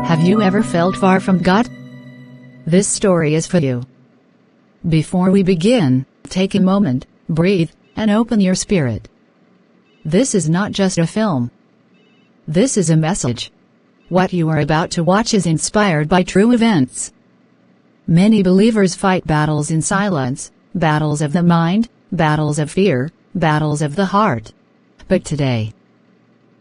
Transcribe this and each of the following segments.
Have you ever felt far from God? This story is for you. Before we begin, take a moment, breathe, and open your spirit. This is not just a film. This is a message. What you are about to watch is inspired by true events. Many believers fight battles in silence, battles of the mind, battles of fear, battles of the heart. But today,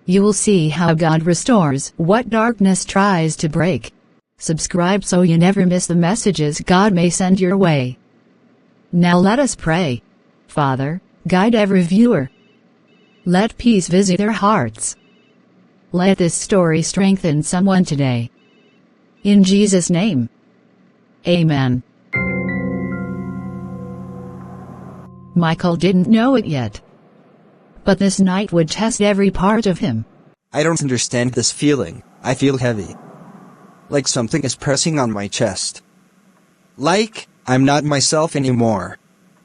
you will see how God restores what darkness tries to break. Subscribe so you never miss the messages God may send your way. Now let us pray. Father, guide every viewer. Let peace visit their hearts. Let this story strengthen someone today. In Jesus' name. Amen. Michael didn't know it yet, but this night would test every part of him. I don't understand this feeling. I feel heavy. Like something is pressing on my chest. Like, I'm not myself anymore.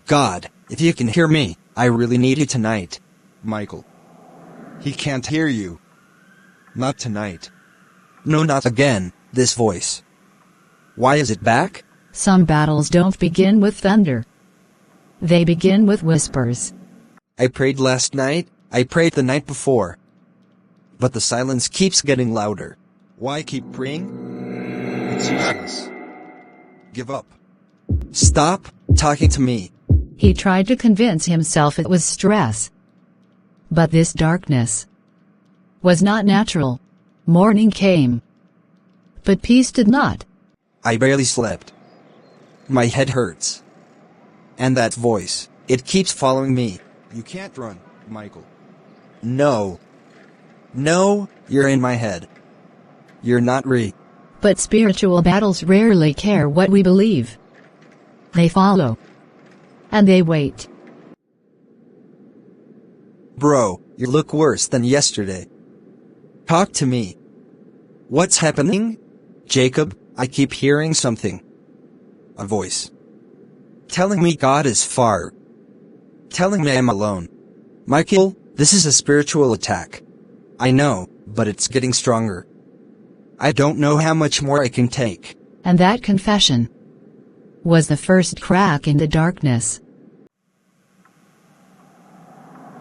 God, if you can hear me, I really need you tonight. Michael. He can't hear you. Not tonight. No, not again, this voice. Why is it back? Some battles don't begin with thunder. They begin with whispers. I prayed last night, I prayed the night before. But the silence keeps getting louder. Why keep praying? It's useless. Give up. Stop talking to me. He tried to convince himself it was stress. But this darkness was not natural. Morning came, but peace did not. I barely slept. My head hurts. And that voice, it keeps following me. You can't run, Michael. No. No, you're in my head. You're not real. But spiritual battles rarely care what we believe. They follow. And they wait. Bro, you look worse than yesterday. Talk to me. What's happening? Jacob, I keep hearing something. A voice. Telling me God is far. Telling me I'm alone. Michael, this is a spiritual attack. I know, but it's getting stronger. I don't know how much more I can take. And that confession was the first crack in the darkness.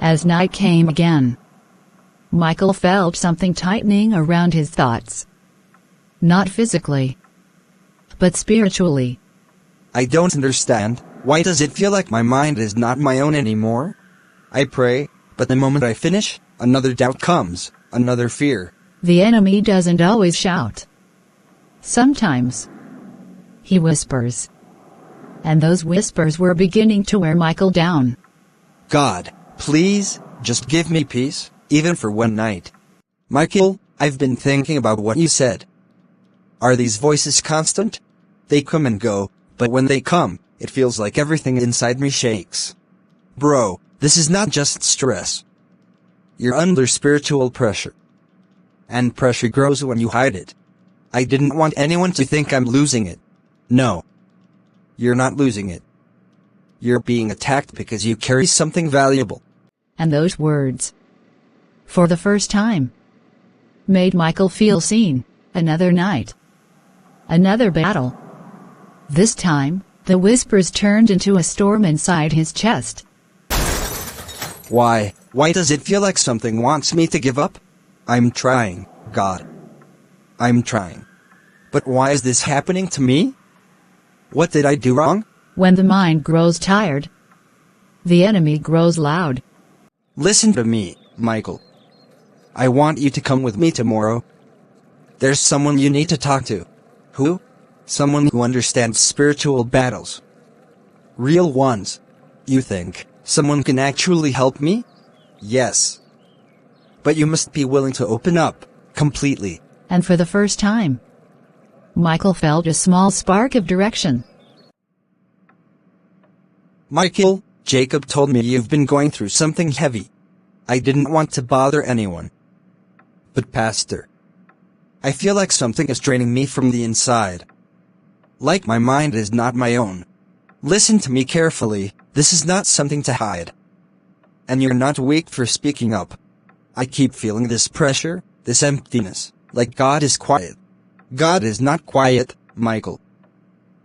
As night came again, Michael felt something tightening around his thoughts. Not physically, but spiritually. I don't understand. Why does it feel like my mind is not my own anymore? I pray, but the moment I finish, another doubt comes, another fear. The enemy doesn't always shout. Sometimes he whispers. And those whispers were beginning to wear Michael down. God, please, just give me peace, even for one night. Michael, I've been thinking about what you said. Are these voices constant? They come and go, but when they come, it feels like everything inside me shakes. Bro, this is not just stress. You're under spiritual pressure. And pressure grows when you hide it. I didn't want anyone to think I'm losing it. No. You're not losing it. You're being attacked because you carry something valuable. And those words, for the first time, made Michael feel seen. Another night. Another battle. This time, the whispers turned into a storm inside his chest. Why does it feel like something wants me to give up? I'm trying, God. I'm trying. But why is this happening to me? What did I do wrong? When the mind grows tired, the enemy grows loud. Listen to me, Michael. I want you to come with me tomorrow. There's someone you need to talk to. Who? Someone who understands spiritual battles. Real ones. You think someone can actually help me? Yes. But you must be willing to open up, completely. And for the first time, Michael felt a small spark of direction. Michael, Jacob told me you've been going through something heavy. I didn't want to bother anyone. But Pastor, I feel like something is draining me from the inside. Like my mind is not my own. Listen to me carefully, this is not something to hide. And you're not weak for speaking up. I keep feeling this pressure, this emptiness, like God is quiet. God is not quiet, Michael.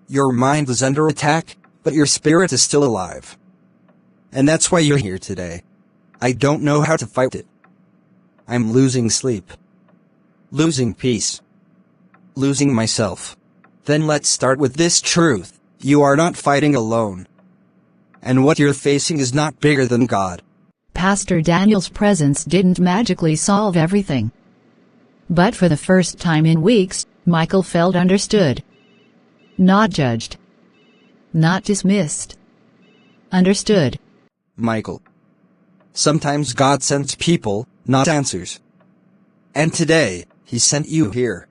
Your mind is under attack, but your spirit is still alive. And that's why you're here today. I don't know how to fight it. I'm losing sleep. Losing peace. Losing myself. Then let's start with this truth. You are not fighting alone. And what you're facing is not bigger than God. Pastor Daniel's presence didn't magically solve everything. But for the first time in weeks, Michael felt understood. Not judged. Not dismissed. Understood. Michael. Sometimes God sends people, not answers. And today, He sent you here.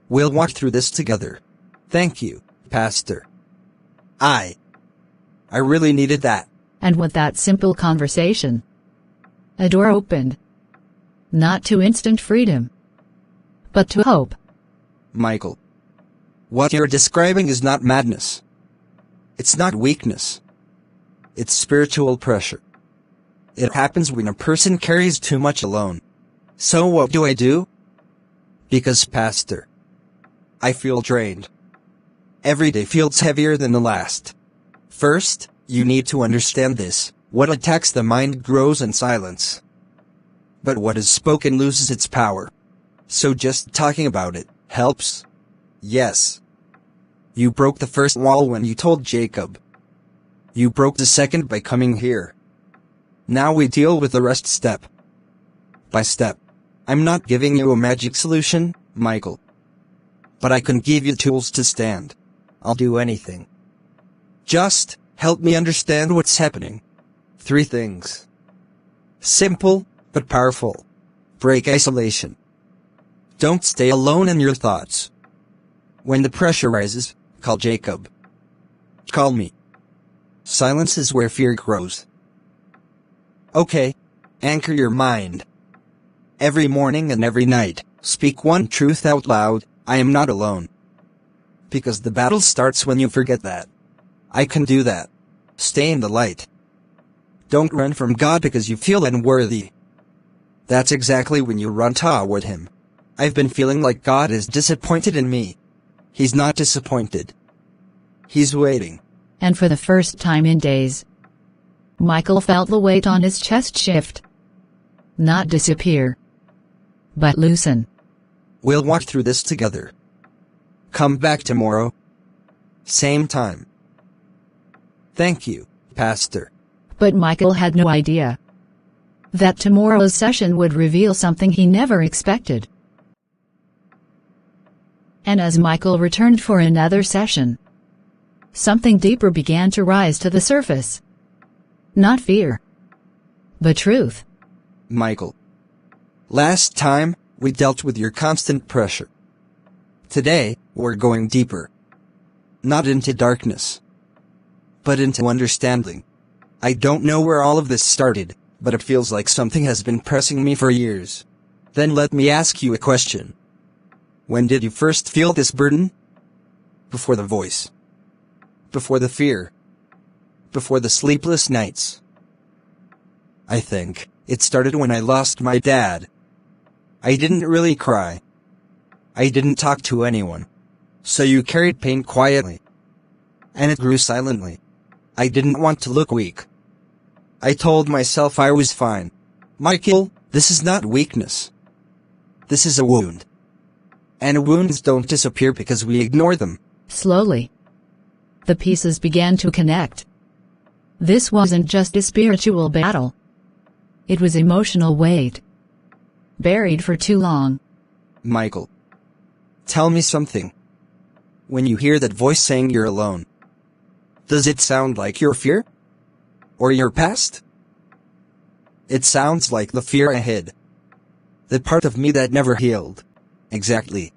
We'll walk through this together. Thank you, Pastor. I really needed that. And with that simple conversation, a door opened. Not to instant freedom, but to hope. Michael. What you're describing is not madness. It's not weakness. It's spiritual pressure. It happens when a person carries too much alone. So what do I do? Because, Pastor, I feel drained. Every day feels heavier than the last. First, you need to understand this. What attacks the mind grows in silence. But what is spoken loses its power. So just talking about it helps. Yes. You broke the first wall when you told Jacob. You broke the second by coming here. Now we deal with the rest step by step. I'm not giving you a magic solution, Michael. But I can give you tools to stand. I'll do anything. Just help me understand what's happening. 3 things. Simple, but powerful. Break isolation. Don't stay alone in your thoughts. When the pressure rises, call Jacob. Call me. Silence is where fear grows. Okay. Anchor your mind. Every morning and every night, speak one truth out loud. I am not alone. Because the battle starts when you forget that. I can do that. Stay in the light. Don't run from God because you feel unworthy. That's exactly when you run toward Him. I've been feeling like God is disappointed in me. He's not disappointed. He's waiting. And for the first time in days, Michael felt the weight on his chest shift. Not disappear, but loosen. We'll walk through this together. Come back tomorrow. Same time. Thank you, Pastor. But Michael had no idea that tomorrow's session would reveal something he never expected. And as Michael returned for another session, something deeper began to rise to the surface. Not fear, but truth. Michael. Last time, we dealt with your constant pressure. Today, we're going deeper. Not into darkness, but into understanding. I don't know where all of this started, but it feels like something has been pressing me for years. Then let me ask you a question. When did you first feel this burden? Before the voice. Before the fear. Before the sleepless nights. I think it started when I lost my dad. I didn't really cry. I didn't talk to anyone. So you carried pain quietly. And it grew silently. I didn't want to look weak. I told myself I was fine. Michael, this is not weakness. This is a wound. And wounds don't disappear because we ignore them. Slowly, the pieces began to connect. This wasn't just a spiritual battle. It was emotional weight. Buried for too long. Michael. Tell me something. When you hear that voice saying you're alone, does it sound like your fear? Or your past? It sounds like the fear I hid. The part of me that never healed. Exactly.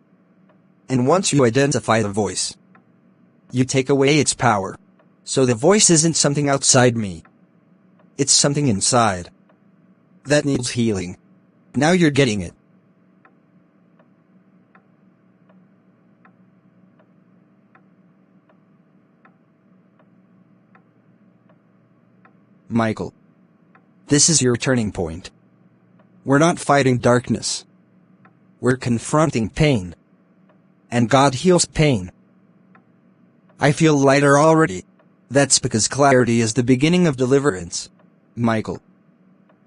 And once you identify the voice, you take away its power. So the voice isn't something outside me. It's something inside. That needs healing. Now you're getting it. Michael. This is your turning point. We're not fighting darkness. We're confronting pain. and God heals pain. I feel lighter already. That's because clarity is the beginning of deliverance. Michael,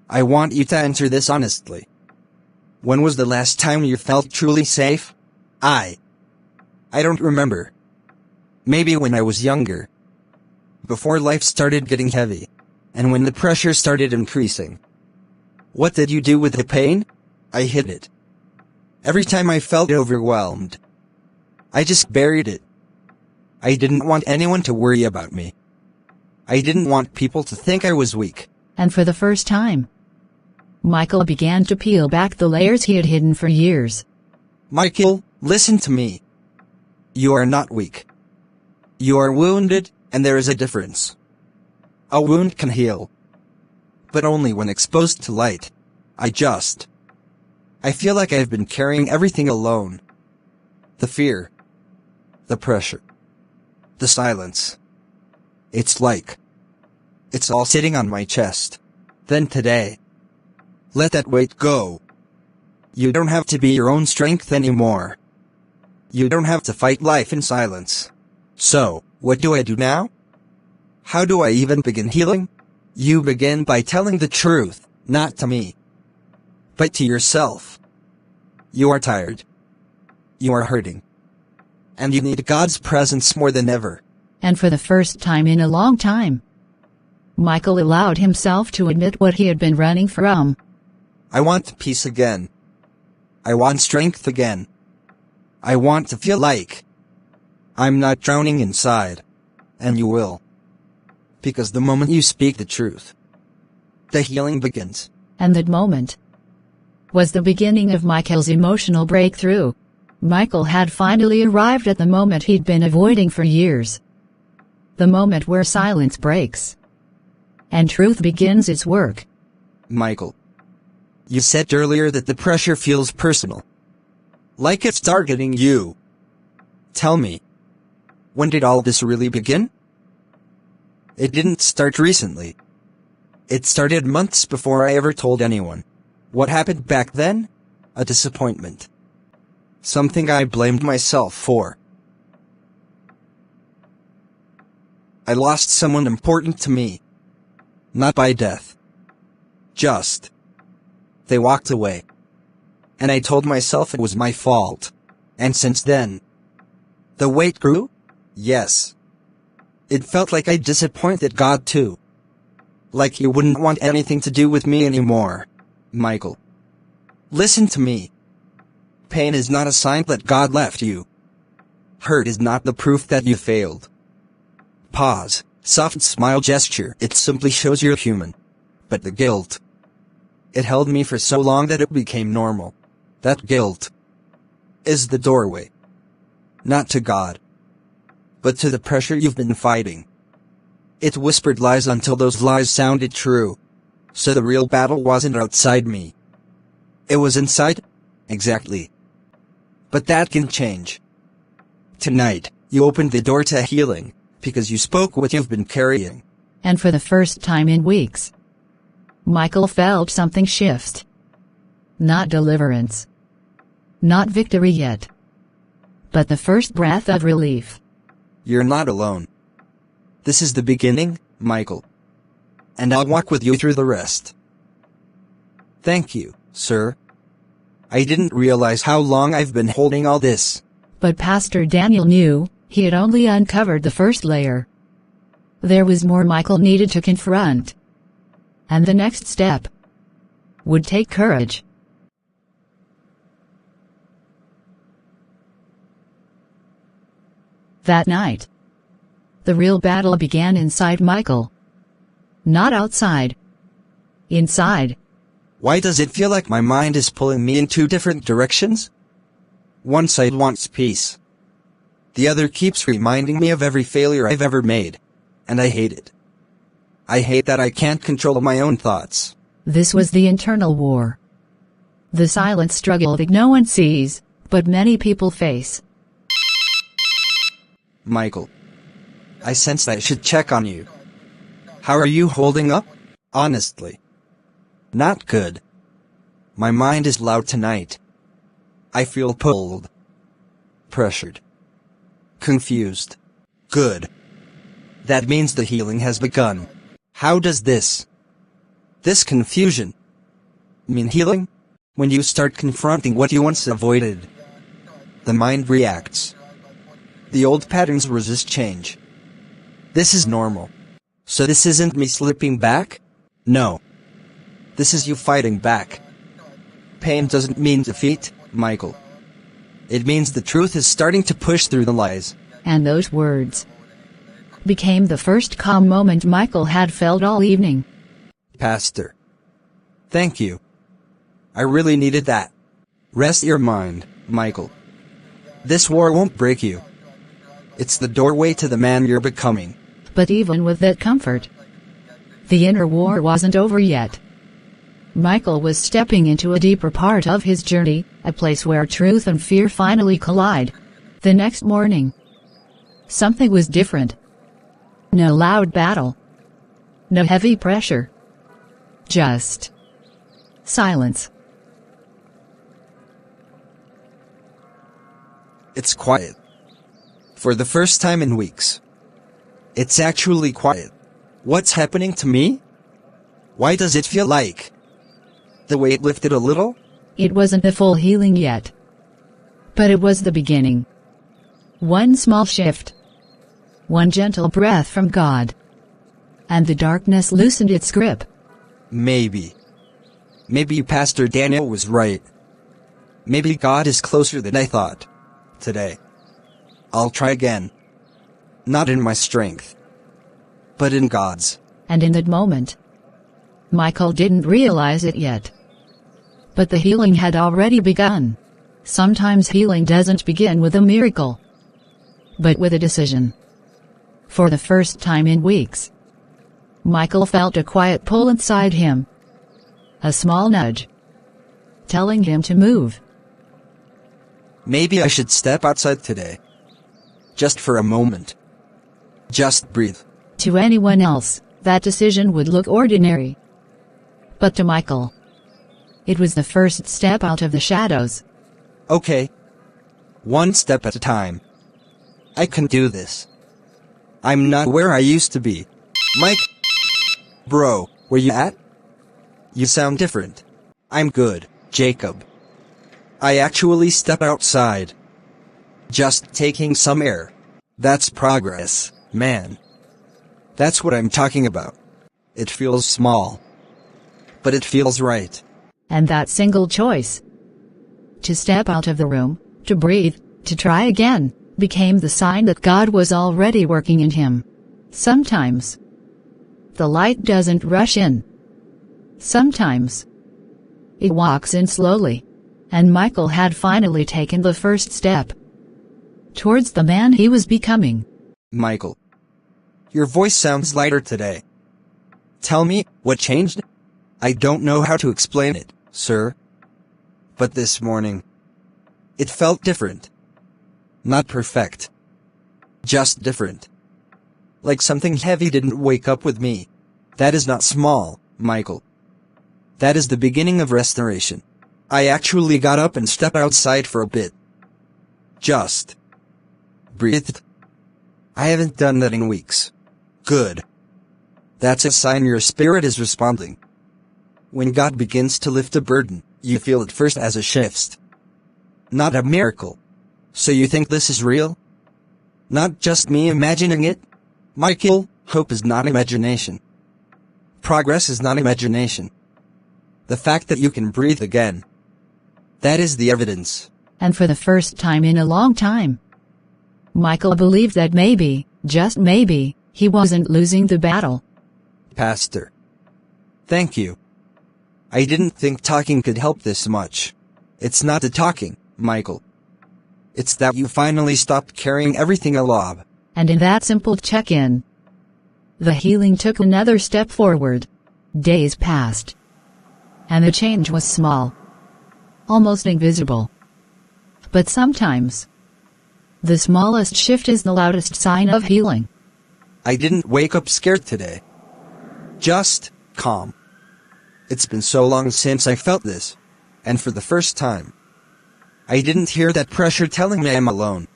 I want you to answer this honestly. When was the last time you felt truly safe? I don't remember. Maybe when I was younger. Before life started getting heavy. And when the pressure started increasing. What did you do with the pain? I hid it. Every time I felt overwhelmed, I just buried it. I didn't want anyone to worry about me. I didn't want people to think I was weak. And for the first time, Michael began to peel back the layers he had hidden for years. Michael, listen to me. You are not weak. You are wounded, and there is a difference. A wound can heal, but only when exposed to light. I feel like I've been carrying everything alone. The fear, the pressure, the silence. It's all sitting on my chest. Then today, let that weight go. You don't have to be your own strength anymore. You don't have to fight life in silence. So, what do I do now? How do I even begin healing? You begin by telling the truth, not to me, but to yourself. You are tired. You are hurting. And you need God's presence more than ever. And for the first time in a long time, Michael allowed himself to admit what he had been running from. I want peace again. I want strength again. I want to feel like I'm not drowning inside. And you will. Because the moment you speak the truth, the healing begins. And that moment was the beginning of Michael's emotional breakthrough. Michael had finally arrived at the moment he'd been avoiding for years. The moment where silence breaks and truth begins its work. Michael, you said earlier that the pressure feels personal. Like it's targeting you. Tell me, when did all this really begin? It didn't start recently. It started months before I ever told anyone. What happened back then? A disappointment. Something I blamed myself for. I lost someone important to me. Not by death. Just. They walked away. And I told myself it was my fault. And since then, the weight grew? Yes. It felt like I disappointed God too. Like He wouldn't want anything to do with me anymore. Michael, listen to me. Pain is not a sign that God left you. Hurt is not the proof that you failed. Pause, soft smile gesture, it simply shows you're human. But the guilt, it held me for so long that it became normal. That guilt is the doorway. Not to God, but to the pressure you've been fighting. It whispered lies until those lies sounded true. So the real battle wasn't outside me. It was inside? Exactly. But that can change. Tonight, you opened the door to healing, because you spoke what you've been carrying. And for the first time in weeks, Michael felt something shift. Not deliverance. Not victory yet. But the first breath of relief. You're not alone. This is the beginning, Michael. And I'll walk with you through the rest. Thank you, sir. I didn't realize how long I've been holding all this. But Pastor Daniel knew he had only uncovered the first layer. There was more Michael needed to confront. And the next step would take courage. That night, the real battle began inside Michael. Not outside. Inside. Why does it feel like my mind is pulling me in two different directions? One side wants peace. The other keeps reminding me of every failure I've ever made. And I hate it. I hate that I can't control my own thoughts. This was the internal war. The silent struggle that no one sees, but many people face. Michael, I sensed I should check on you. How are you holding up? Honestly. Not good. My mind is loud tonight. I feel pulled. pressured, confused. Good. That means the healing has begun. How does this confusion mean healing? When you start confronting what you once avoided, the mind reacts. The old patterns resist change. This is normal. So this isn't me slipping back? No. This is you fighting back. Pain doesn't mean defeat, Michael. It means the truth is starting to push through the lies. And those words became the first calm moment Michael had felt all evening. Pastor. Thank you. I really needed that. Rest your mind, Michael. This war won't break you. It's the doorway to the man you're becoming. But even with that comfort, the inner war wasn't over yet. Michael was stepping into a deeper part of his journey, a place where truth and fear finally collide. The next morning, something was different. No loud battle. No heavy pressure. Just silence. It's quiet. For the first time in weeks. It's actually quiet. What's happening to me? Why does it feel like the weight lifted a little? It wasn't the full healing yet. But it was the beginning. One small shift. One gentle breath from God. And the darkness loosened its grip. Maybe Pastor Daniel was right. Maybe God is closer than I thought. Today, I'll try again. Not in my strength, but in God's. And in that moment, Michael didn't realize it yet. But the healing had already begun. Sometimes healing doesn't begin with a miracle, but with a decision. For the first time in weeks, Michael felt a quiet pull inside him. A small nudge, telling him to move. Maybe I should step outside today. Just for a moment. Just breathe. To anyone else, that decision would look ordinary. But to Michael, it was the first step out of the shadows. Okay. One step at a time. I can do this. I'm not where I used to be. Mike? Bro, where you at? You sound different. I'm good, Jacob. I actually stepped outside. Just taking some air. That's progress, man. That's what I'm talking about. It feels small, but it feels right. And that single choice, to step out of the room, to breathe, to try again, became the sign that God was already working in him. Sometimes, the light doesn't rush in. Sometimes, it walks in slowly. And Michael had finally taken the first step towards the man he was becoming. Michael, your voice sounds lighter today. Tell me, what changed? I don't know how to explain it, sir. But this morning, it felt different. Not perfect. Just different. Like something heavy didn't wake up with me. That is not small, Michael. That is the beginning of restoration. I actually got up and stepped outside for a bit. Just breathed. I haven't done that in weeks. Good. That's a sign your spirit is responding. When God begins to lift a burden, you feel it first as a shift. Not a miracle. So you think this is real? Not just me imagining it? Michael, hope is not imagination. Progress is not imagination. The fact that you can breathe again. That is the evidence. And for the first time in a long time, Michael believed that maybe, just maybe, he wasn't losing the battle. Pastor. Thank you. I didn't think talking could help this much. It's not the talking, Michael. It's that you finally stopped carrying everything along. And in that simple check-in, the healing took another step forward. Days passed. And the change was small. Almost invisible. But sometimes, the smallest shift is the loudest sign of healing. I didn't wake up scared today. Just calm. It's been so long since I felt this. And for the first time, I didn't hear that pressure telling me I'm alone.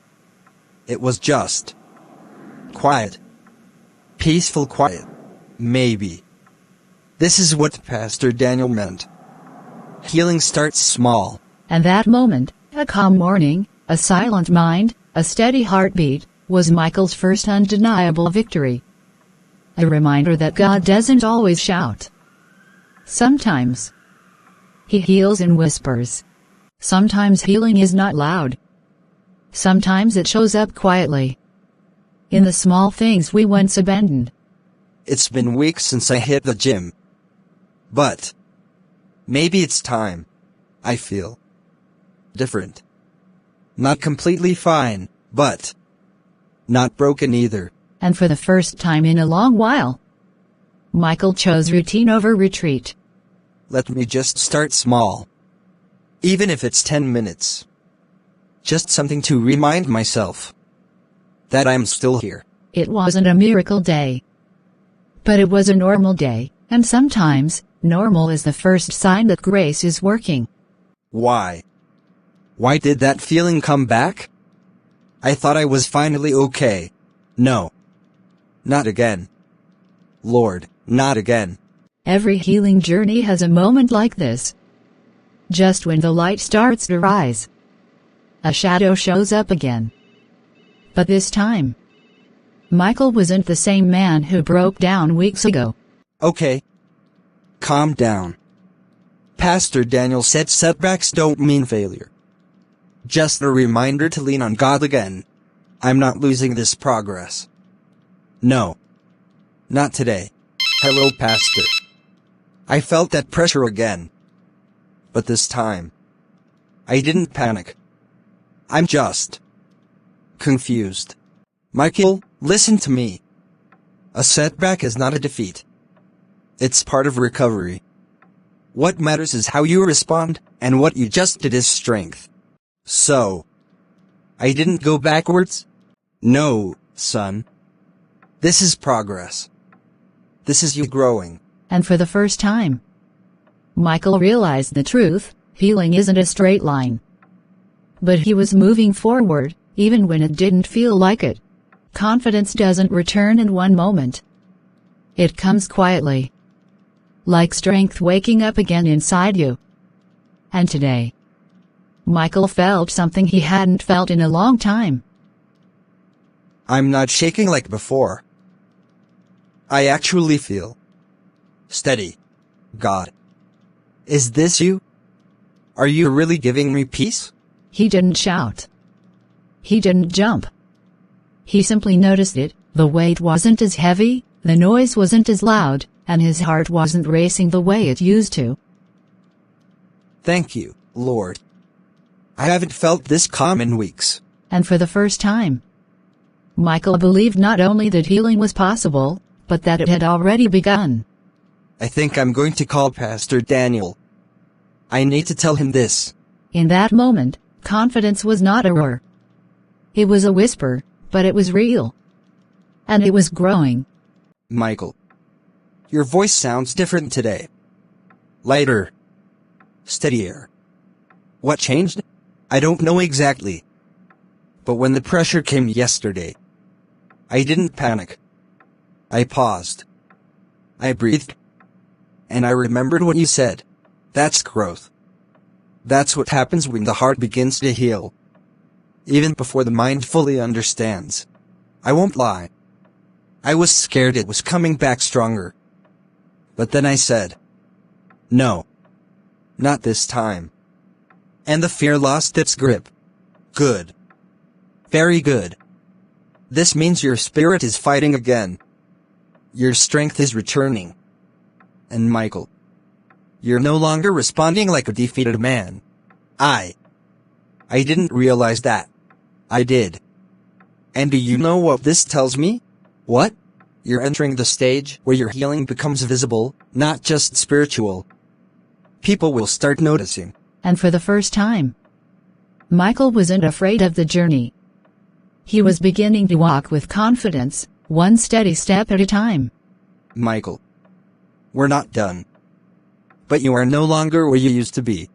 It was just quiet. Peaceful quiet. Maybe. This is what Pastor Daniel meant. Healing starts small. And that moment, a calm morning, a silent mind, a steady heartbeat, was Michael's first undeniable victory. A reminder that God doesn't always shout. Sometimes He heals in whispers. Sometimes healing is not loud. Sometimes it shows up quietly. In the small things we once abandoned. It's been weeks since I hit the gym. But maybe it's time. I feel different. Not completely fine, but not broken either. And for the first time in a long while, Michael chose routine over retreat. Let me just start small. Even if it's 10 minutes. Just something to remind myself that I'm still here. It wasn't a miracle day. But it was a normal day, and sometimes, normal is the first sign that grace is working. Why? Why did that feeling come back? I thought I was finally okay. No. Not again. Lord, not again. Every healing journey has a moment like this. Just when the light starts to rise, a shadow shows up again. But this time, Michael wasn't the same man who broke down weeks ago. Okay. Calm down. Pastor Daniel said setbacks don't mean failure. Just a reminder to lean on God again. I'm not losing this progress. No. Not today. Hello, Pastor. I felt that pressure again. But this time, I didn't panic. I'm just confused. Michael, listen to me. A setback is not a defeat. It's part of recovery. What matters is how you respond, and what you just did is strength. So, I didn't go backwards? No, son. This is progress. This is you growing. And for the first time, Michael realized the truth: healing isn't a straight line. But he was moving forward, even when it didn't feel like it. Confidence doesn't return in one moment. It comes quietly. Like strength waking up again inside you. And today, Michael felt something he hadn't felt in a long time. I'm not shaking like before. I actually feel steady. God. Is this you? Are you really giving me peace? He didn't shout. He didn't jump. He simply noticed it. The weight wasn't as heavy, the noise wasn't as loud, and his heart wasn't racing the way it used to. Thank you, Lord. I haven't felt this calm in weeks. And for the first time, Michael believed not only that healing was possible, but that it had already begun. I think I'm going to call Pastor Daniel. I need to tell him this. In that moment, confidence was not a roar. It was a whisper, but it was real. And it was growing. Michael, your voice sounds different today. Lighter. Steadier. What changed? I don't know exactly. But when the pressure came yesterday, I didn't panic. I paused. I breathed. And I remembered what you said. That's growth. That's what happens when the heart begins to heal. Even before the mind fully understands. I won't lie. I was scared it was coming back stronger. But then I said, no. Not this time. And the fear lost its grip. Good. Very good. This means your spirit is fighting again. Your strength is returning. And Michael, you're no longer responding like a defeated man. I didn't realize that. I did. And do you know what this tells me? What? You're entering the stage where your healing becomes visible, not just spiritual. People will start noticing. And for the first time, Michael wasn't afraid of the journey. He was beginning to walk with confidence, one steady step at a time. Michael, we're not done. But you are no longer where you used to be.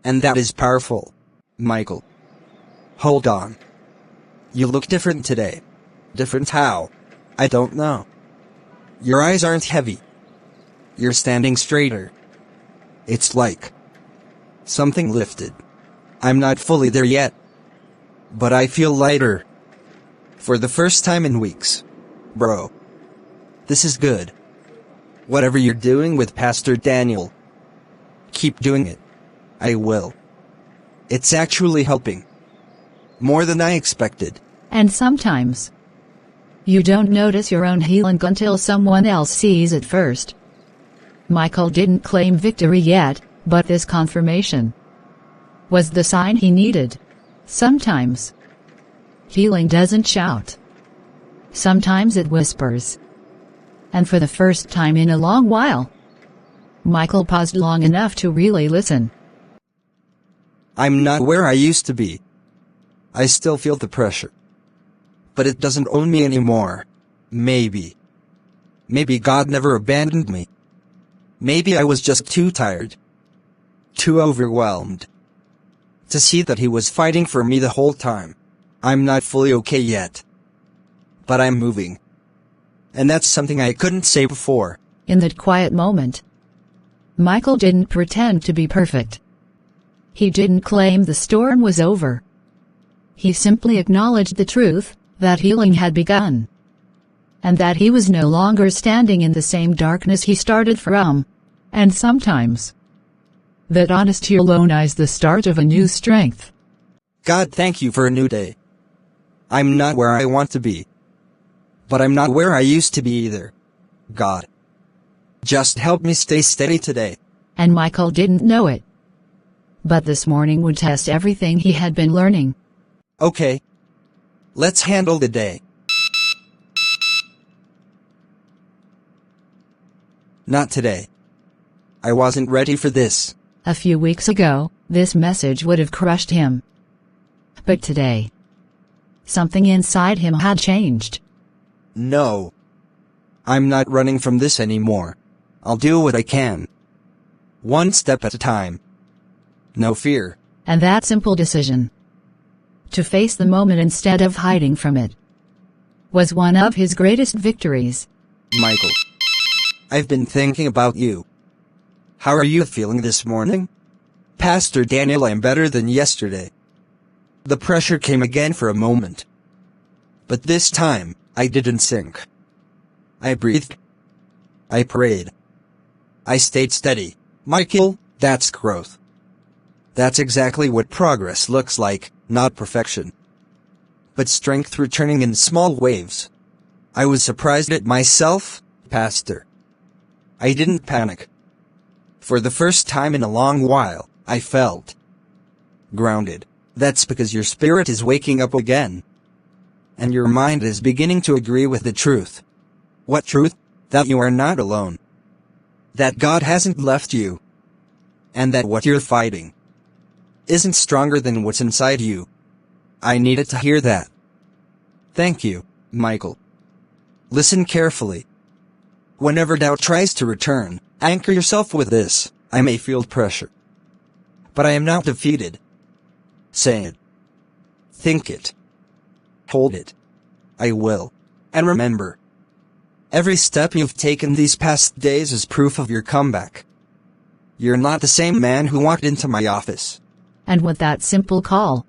And that is powerful. Michael. Hold on. You look different today. Different how? I don't know. Your eyes aren't heavy. You're standing straighter. It's like something lifted. I'm not fully there yet, but I feel lighter. For the first time in weeks. Bro. This is good. Whatever you're doing with Pastor Daniel, keep doing it. I will. It's actually helping. More than I expected. And sometimes, you don't notice your own healing until someone else sees it first. Michael didn't claim victory yet, but this confirmation was the sign he needed. Sometimes, healing doesn't shout. Sometimes it whispers. And for the first time in a long while, Michael paused long enough to really listen. I'm not where I used to be. I still feel the pressure. But it doesn't own me anymore. Maybe. Maybe God never abandoned me. Maybe I was just too tired. Too overwhelmed. To see that He was fighting for me the whole time. I'm not fully okay yet. But I'm moving. And that's something I couldn't say before. In that quiet moment, Michael didn't pretend to be perfect. He didn't claim the storm was over. He simply acknowledged the truth, that healing had begun. And that he was no longer standing in the same darkness he started from. And sometimes, that honesty alone is the start of a new strength. God, thank you for a new day. I'm not where I want to be. But I'm not where I used to be either. God. Just help me stay steady today. And Michael didn't know it. But this morning would test everything he had been learning. Okay. Let's handle the day. Not today. I wasn't ready for this. A few weeks ago, this message would have crushed him. But today, something inside him had changed. No. I'm not running from this anymore. I'll do what I can. One step at a time. No fear. And that simple decision, to face the moment instead of hiding from it, was one of his greatest victories. Michael. I've been thinking about you. How are you feeling this morning? Pastor Daniel, I'm better than yesterday. The pressure came again for a moment. But this time, I didn't sink. I breathed. I prayed. I stayed steady. Michael, that's growth. That's exactly what progress looks like, not perfection. But strength returning in small waves. I was surprised at myself, Pastor. I didn't panic. For the first time in a long while, I felt grounded. That's because your spirit is waking up again. And your mind is beginning to agree with the truth. What truth? That you are not alone. That God hasn't left you. And that what you're fighting isn't stronger than what's inside you. I needed to hear that. Thank you, Michael. Listen carefully. Whenever doubt tries to return, anchor yourself with this. I may feel pressure, but I am not defeated. Say it. Think it. Hold it. I will. And remember, every step you've taken these past days is proof of your comeback. You're not the same man who walked into my office. And with that simple call,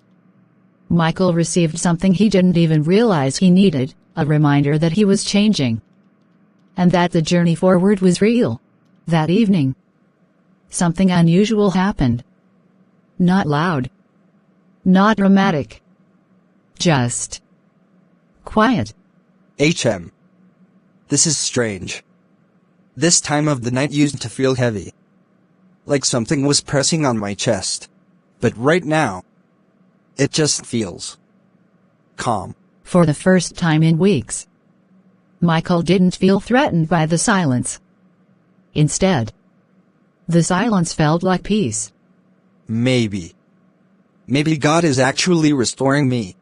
Michael received something he didn't even realize he needed, a reminder that he was changing. And that the journey forward was real. That evening, something unusual happened. Not loud. Not dramatic. Just quiet. HM. This is strange. This time of the night used to feel heavy. Like something was pressing on my chest. But right now, it just feels calm. For the first time in weeks, Michael didn't feel threatened by the silence. Instead, the silence felt like peace. Maybe God is actually restoring me.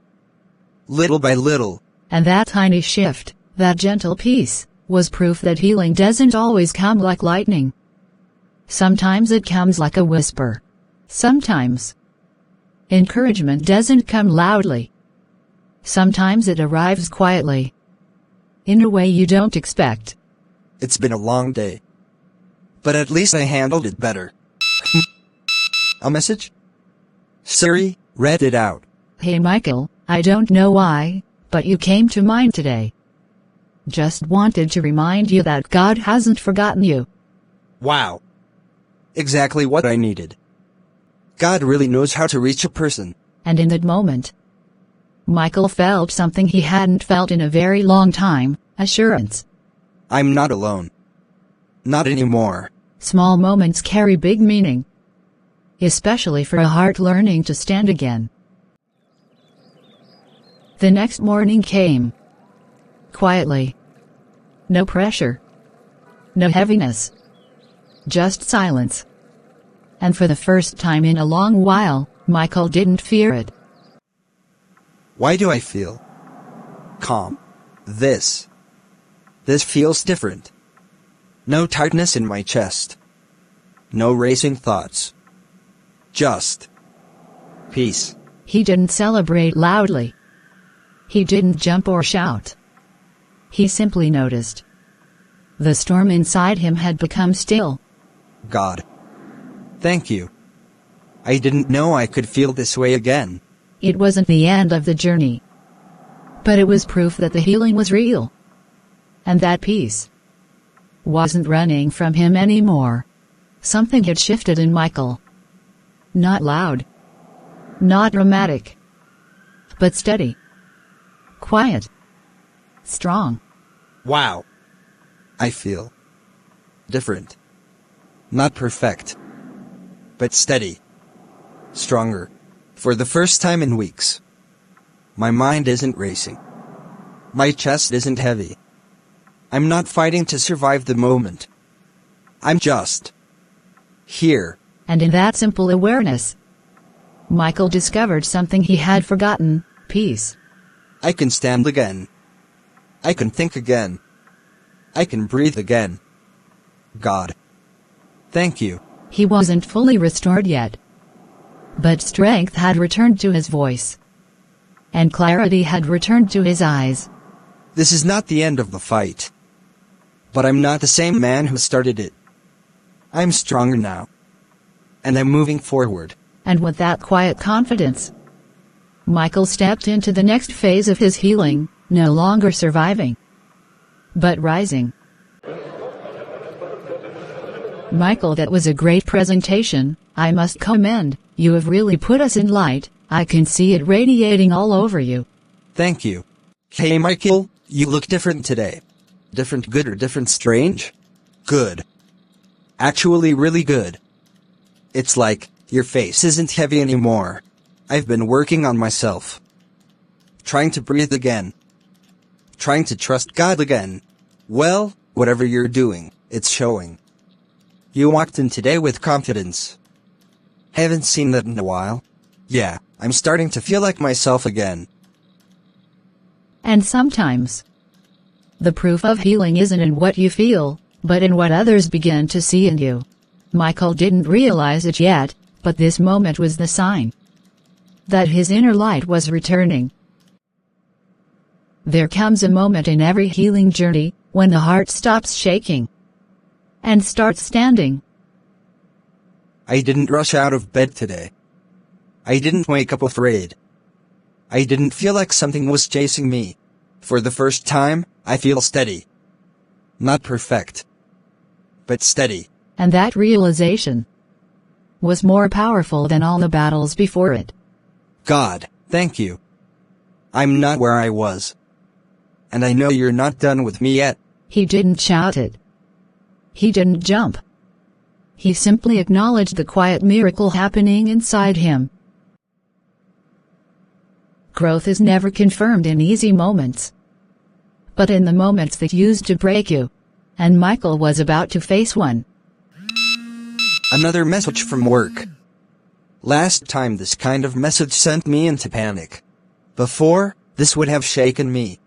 Little by little. And that tiny shift, that gentle peace, was proof that healing doesn't always come like lightning. Sometimes it comes like a whisper. Sometimes Encouragement doesn't come loudly. Sometimes it arrives quietly, in a way you don't expect. It's been a long day. But at least I handled it better. A message? Siri, read it out. Hey Michael, I don't know why, but you came to mind today. Just wanted to remind you that God hasn't forgotten you. Wow. Exactly what I needed. God really knows how to reach a person. And in that moment, Michael felt something he hadn't felt in a very long time, assurance. I'm not alone. Not anymore. Small moments carry big meaning, especially for a heart learning to stand again. The next morning came. Quietly. No pressure. No heaviness. Just silence. And for the first time in a long while, Michael didn't fear it. Why do I feel calm? This feels different. No tightness in my chest. No racing thoughts. Just peace. He didn't celebrate loudly. He didn't jump or shout. He simply noticed. The storm inside him had become still. God, thank you. I didn't know I could feel this way again. It wasn't the end of the journey, but it was proof that the healing was real. And that peace wasn't running from him anymore. Something had shifted in Michael. Not loud. Not dramatic. But steady. Quiet. Strong. Wow. I feel different. Not perfect. But steady. Stronger. For the first time in weeks. My mind isn't racing. My chest isn't heavy. I'm not fighting to survive the moment. I'm just here. And in that simple awareness, Michael discovered something he had forgotten: peace. I can stand again. I can think again. I can breathe again. God, thank you. He wasn't fully restored yet, but strength had returned to his voice, and clarity had returned to his eyes. This is not the end of the fight. But I'm not the same man who started it. I'm stronger now. And I'm moving forward. And with that quiet confidence, Michael stepped into the next phase of his healing, no longer surviving, but rising. Michael, that was a great presentation. I must commend. You have really put us in light. I can see it radiating all over you. Thank you. Hey Michael, you look different today. Different good or different strange? Good. Actually really good. It's like, your face isn't heavy anymore. I've been working on myself. Trying to breathe again. Trying to trust God again. Well, whatever you're doing, it's showing. You walked in today with confidence. Haven't seen that in a while. Yeah, I'm starting to feel like myself again. And sometimes, the proof of healing isn't in what you feel, but in what others begin to see in you. Michael didn't realize it yet, but this moment was the sign that his inner light was returning. There comes a moment in every healing journey when the heart stops shaking and starts standing. I didn't rush out of bed today. I didn't wake up afraid. I didn't feel like something was chasing me. For the first time, I feel steady. Not perfect, but steady. And that realization was more powerful than all the battles before it. God, thank you. I'm not where I was. And I know you're not done with me yet. He didn't shout it. He didn't jump. He simply acknowledged the quiet miracle happening inside him. Growth is never confirmed in easy moments, but in the moments that used to break you. And Michael was about to face one. Another message from work. Last time this kind of message sent me into panic. Before, this would have shaken me.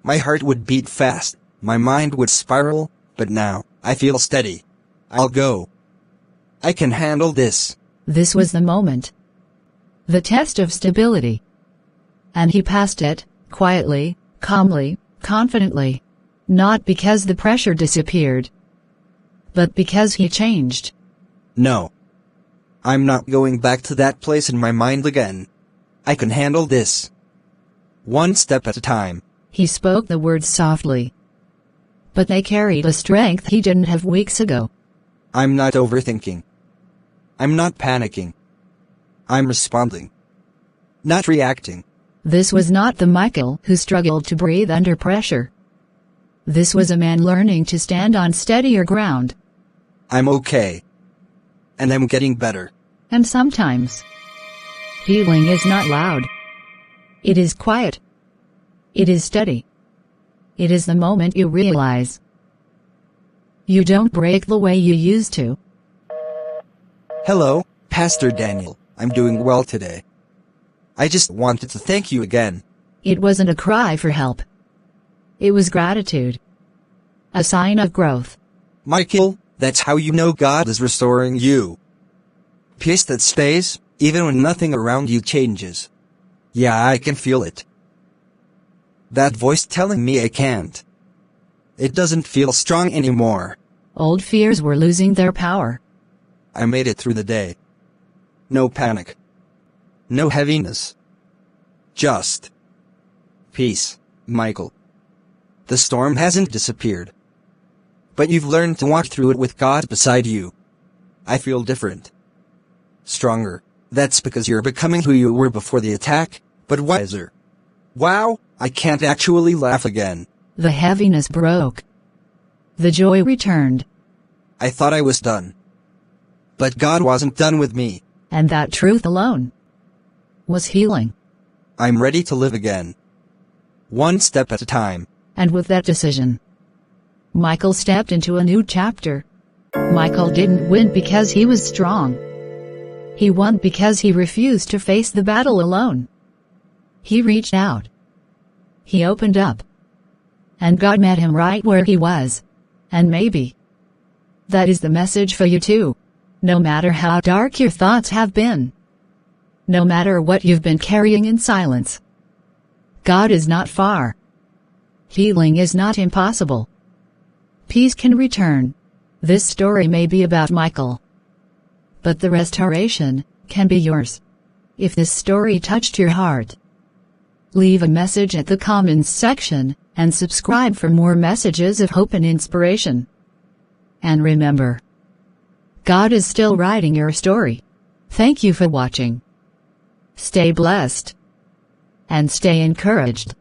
My heart would beat fast, my mind would spiral, but now, I feel steady. I'll go. I can handle this. This was the moment. the test of stability. And he passed it, quietly, calmly, confidently. Not because the pressure disappeared, but because he changed. No. I'm not going back to that place in my mind again. I can handle this. One step at a time. He spoke the words softly, but they carried a strength he didn't have weeks ago. I'm not overthinking. I'm not panicking. I'm responding. Not reacting. This was not the Michael who struggled to breathe under pressure. This was a man learning to stand on steadier ground. I'm okay. And I'm getting better. And sometimes, healing is not loud. It is quiet. It is steady. It is the moment you realize you don't break the way you used to. Hello, Pastor Daniel. I'm doing well today. I just wanted to thank you again. It wasn't a cry for help. It was gratitude. A sign of growth. Michael, that's how you know God is restoring you. Peace that stays, even when nothing around you changes. Yeah, I can feel it. That voice telling me I can't. It doesn't feel strong anymore. Old fears were losing their power. I made it through the day. No panic. No heaviness. Just peace, Michael. The storm hasn't disappeared. But you've learned to walk through it with God beside you. I feel different. Stronger. That's because you're becoming who you were before the attack, but wiser. Wow, I can't actually laugh again. The heaviness broke. The joy returned. I thought I was done. But God wasn't done with me. And that truth alone was healing. I'm ready to live again. One step at a time. And with that decision, Michael stepped into a new chapter. Michael didn't win because he was strong. He won because he refused to face the battle alone. He reached out. He opened up. And God met him right where he was. And maybe that is the message for you too. No matter how dark your thoughts have been, no matter what you've been carrying in silence, God is not far. Healing is not impossible. Peace can return. This story may be about Michael, but the restoration can be yours. If this story touched your heart, leave a message at the comments section and subscribe for more messages of hope and inspiration. And remember, God is still writing your story. Thank you for watching. Stay blessed and stay encouraged.